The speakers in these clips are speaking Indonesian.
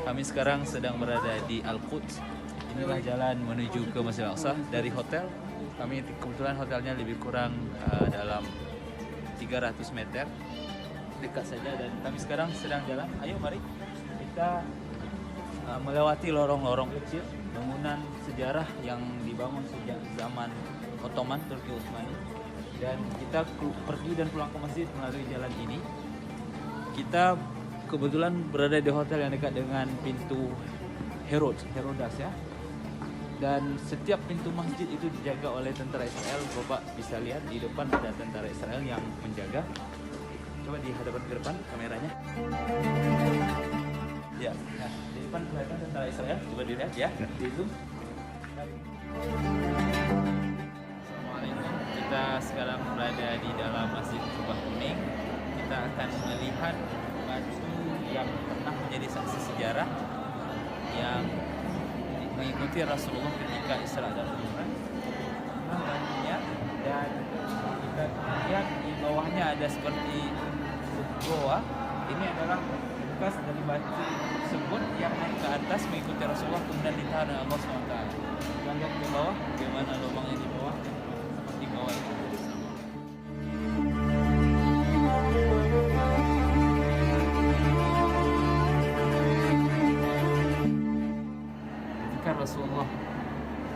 Kami sekarang sedang berada di Al-Quds. Inilah jalan menuju ke Masjidil Aqsa dari hotel. Kami kebetulan hotelnya lebih kurang dalam 300 meter, dekat saja, dan kami sekarang sedang jalan. Ayo mari kita melewati lorong-lorong kecil bangunan sejarah yang dibangun sejak zaman Ottoman, Turki Utsmani, dan kita pergi dan pulang ke masjid melalui jalan ini. Kita kebetulan berada di hotel yang dekat dengan pintu Herodas ya. Dan setiap pintu masjid itu dijaga oleh tentara Israel. Bapak bisa lihat di depan ada tentara Israel yang menjaga. Coba di hadapan ke depan kameranya. Ya, nah, di depan kelihatan tentara Israel. Coba dilihat ya, di zoom. Assalamualaikum. Kita sekarang berada di dalam Masjid Kubah Kuning. Kita akan melihat batu yang pernah menjadi saksi sejarah yang mengikuti Rasulullah ketika Isra dan Mi'raj. Batunya, dan kita lihat di bawahnya ada seperti goa. Ini adalah bekas dari batu tersebut yang naik ke atas mengikuti Rasulullah kemudian ditahan oleh Allah SWT. Kita lihat ke bawah bagaimana lubangnya di bawah, seperti bawah itu. Rasulullah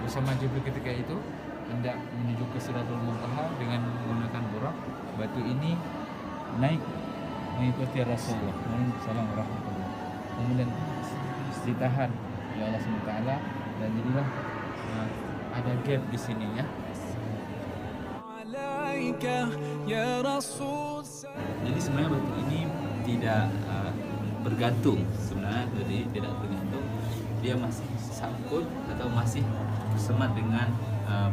bersama Jibril ketika itu hendak menuju ke Sidratul Muntaha dengan menggunakan burak. Batu ini naik mengikuti Rasulullah. Salam warahmatullah. Kemudian ditahan oleh Allah SWT dan jadilah ada gap di sini ya. Jadi sebenarnya batu ini tidak bergantung, sebenarnya jadi tidak bergantung. Dia masih sangkut atau masih bersemat dengan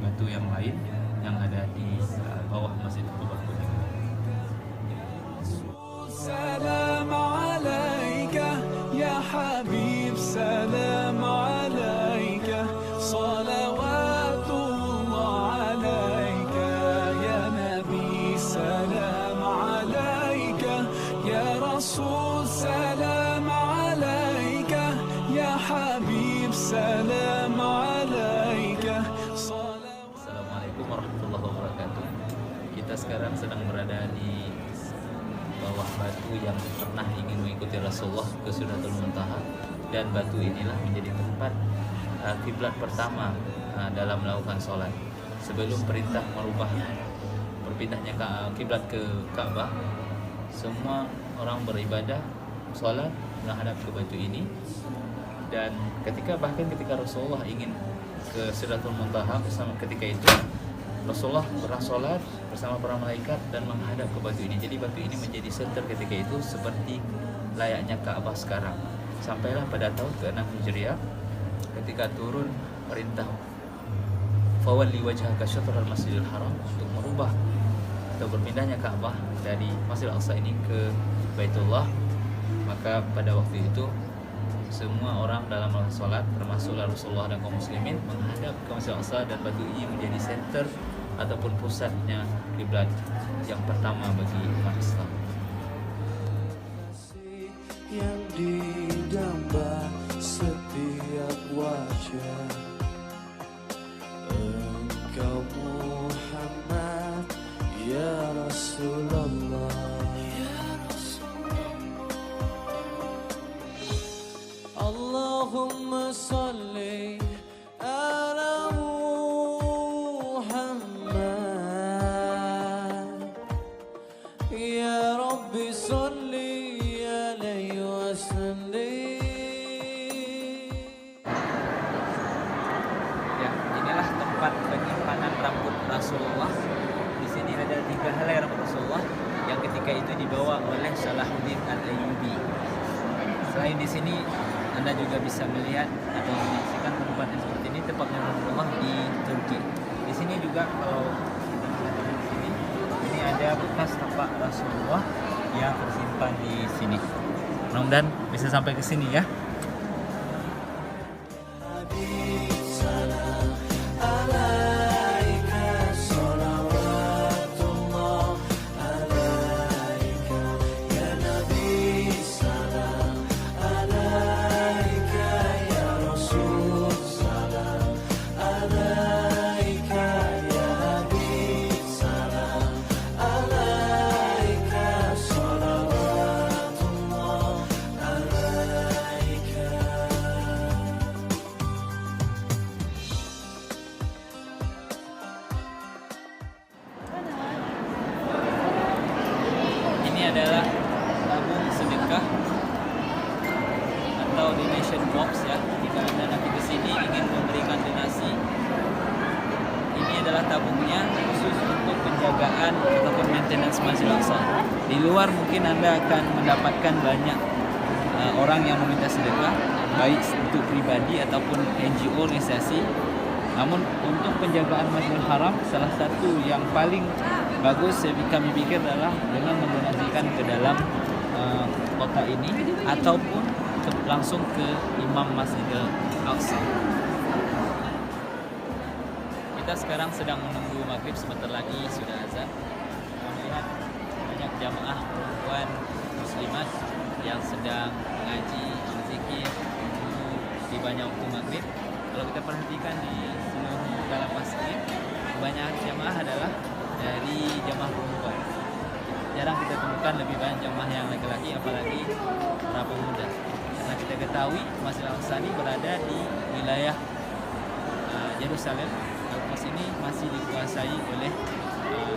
batu yang lain yang ada di bawah Masjid Kubah Kuning. Salam alaika ya habib, salam alaika, salawatullah alaika ya nabi, salam alaika ya rasul, salam alaika ya habib, salam alaika. Assalamualaikum warahmatullahi wabarakatuh. Kita sekarang sedang berada di bawah batu yang pernah ingin mengikuti Rasulullah ke Sidratul Muntaha, dan batu inilah menjadi tempat kiblat pertama dalam melakukan sholat. Sebelum perintah merubah berpindahnya kiblat ke Ka'bah, semua orang beribadah sholat menghadap ke batu ini. Dan bahkan ketika Rasulullah ingin ke Sidratul Muntaha bersama ketika itu, Rasulullah pernah sholat bersama para malaikat dan menghadap ke batu ini. Jadi batu ini menjadi center ketika itu seperti layaknya Ka'bah sekarang. Sampailah pada tahun ke-6 Hijriah ketika turun perintah fawalli wajhaka syatral Masjidil Haram untuk merubah atau berpindahnya Ka'bah dari Masjidil Aqsa ini ke Baitullah. Maka pada waktu itu semua orang dalam sholat termasuk Rasulullah dan kaum muslimin menghadap ke Masjid Al-Aqsa, dan batu ini menjadi center ataupun pusatnya kiblat yang pertama bagi umat Islam. Yang didamba setiap wajah, Engkau Muhammad ya Rasulullah. Allahumma salli ala Muhammad ya Rabbi salli alaihi wasallim. Ya, inilah tempat penyimpanan rambut Rasulullah. Di sini ada 3 helai rambut Rasulullah yang ketika itu dibawa oleh Salahuddin Al-Ayyubi. Selain di sini, Anda juga bisa melihat atau menyaksikan tempat yang seperti ini, tempatnya Rasulullah di Turki. Di sini juga kalau kita melihat di sini, ini ada bekas tapak Rasulullah yang tersimpan di sini. Mudah-mudahan bisa sampai ke sini ya. box ya. Jika Anda nanti ke sini ingin memberikan donasi, ini adalah tabungnya khusus untuk penjagaan ataupun maintenance Masjidil Aqsa. Di luar mungkin Anda akan mendapatkan banyak orang yang meminta sedekah, baik untuk pribadi ataupun NGO organisasi. Namun untuk penjagaan Masjidil Haram, salah satu yang paling bagus kami pikir adalah dengan mendonasikan ke dalam kota ini ataupun langsung ke Imam Masjidil Aqsa. Kita sekarang sedang menunggu maghrib, sebentar lagi sudah azan. Kita melihat banyak jamaah perempuan muslimat yang sedang mengaji, berzikir di banyak waktu maghrib. Kalau kita perhatikan di seluruh dalam masjid, kebanyakan jamaah adalah dari jamaah perempuan. Jarang kita temukan lebih banyak jamaah yang laki-laki, apalagi para pemuda. Karena kita ketahui Masjidil Aqsa ini berada di wilayah Yerusalem. Al-Quds ini masih dikuasai oleh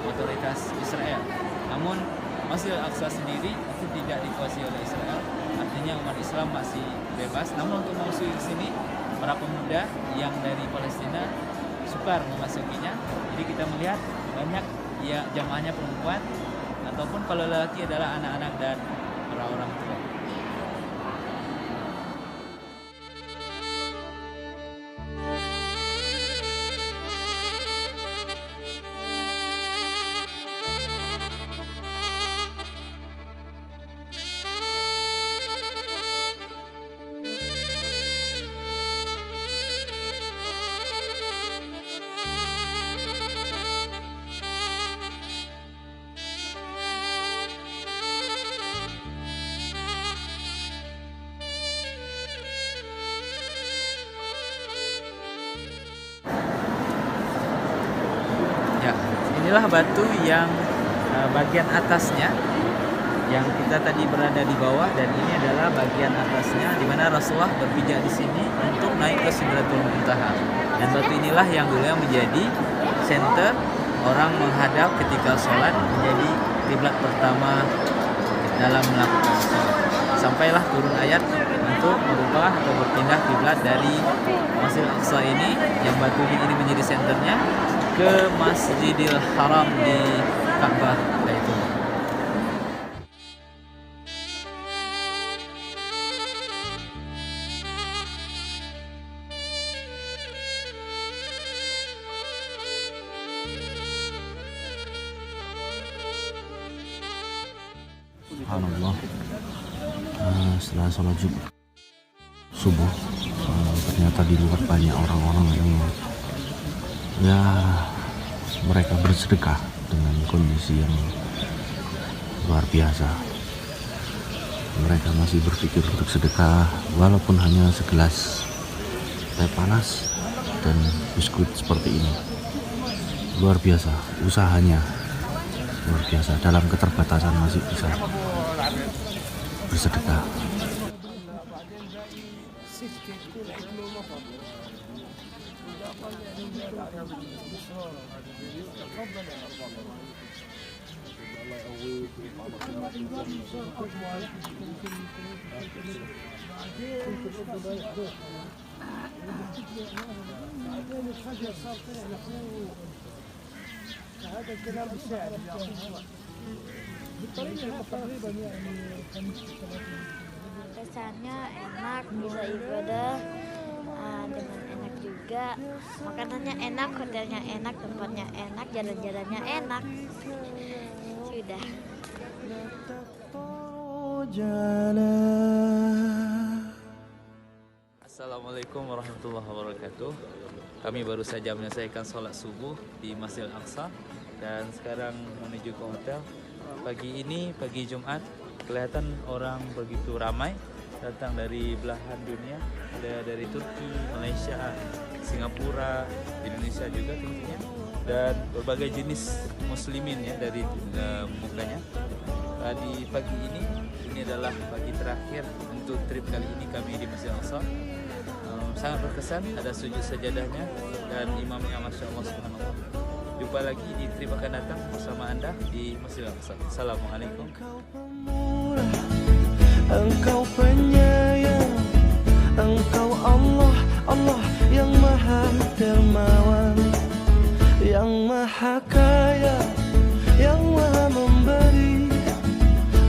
otoritas Israel. Namun Masjidil Aqsa sendiri itu tidak dikuasai oleh Israel. Artinya umat Islam masih bebas. Namun untuk masuk ke sini, para pemuda yang dari Palestina sukar memasukinya. Jadi kita melihat banyak ya jamaahnya perempuan, ataupun kalau lelaki adalah anak-anak dan orang-orang tua. Inilah batu yang bagian atasnya, yang kita tadi berada di bawah, dan ini adalah bagian atasnya di mana Rasulullah berpijak di sini untuk naik ke Sidratul Muntaha. Dan batu inilah yang dulu menjadi center orang menghadap ketika sholat, menjadi kiblat pertama dalam melakukan sholat. Sampailah turun ayat untuk merubah atau berpindah kiblat dari Masjidil Aqsa ini, yang batu ini menjadi senternya, ke Masjidil Haram di Ka'bah Baitullah. Subhanallah, setelah sholat subuh, ternyata di luar banyak orang-orang yang mereka bersedekah dengan kondisi yang luar biasa. Mereka masih berpikir untuk sedekah walaupun hanya segelas teh panas dan biskuit seperti ini. Luar biasa usahanya, luar biasa, dalam keterbatasan masih bisa bersedekah. Kesannya enak, bisa ibadah dengan enak juga, makanannya enak, hotelnya enak, tempatnya enak, jalan-jalannya enak. Sudah. Assalamualaikum warahmatullahi wabarakatuh. Kami baru saja menyelesaikan sholat subuh di Masjidil Aqsa dan sekarang menuju ke hotel. Pagi ini, pagi Jumat, kelihatan orang begitu ramai, datang dari belahan dunia, ada dari Turki, Malaysia, Singapura, Indonesia juga tentunya, dan berbagai jenis muslimin ya dari mukanya. Di pagi ini adalah pagi terakhir untuk trip kali ini kami di Masjidil Aqsa. Sangat berkesan, ada sujud sajadahnya dan imamnya Masya Allah subhanallah. Jumpa lagi di trip akan datang bersama Anda di Masjidil Aqsa. Assalamualaikum. Engkau penyayang, engkau Allah yang maha dermawan, yang maha kaya, yang maha memberi,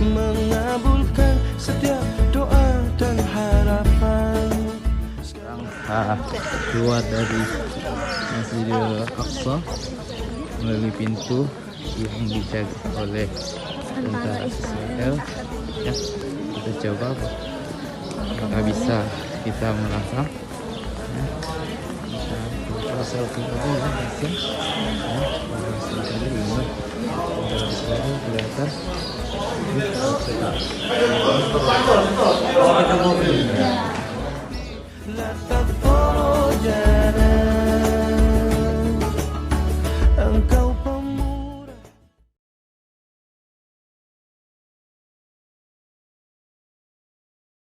mengabulkan setiap doa dan harapan. Keluar dari Masjidil Aqsa melalui pintu yang dijaga oleh tentara Israel. Ya, kita coba apakah bisa kita merangsang. Ya, kita asal dulu ya, bisa. Ya, asal dulu kelihatan.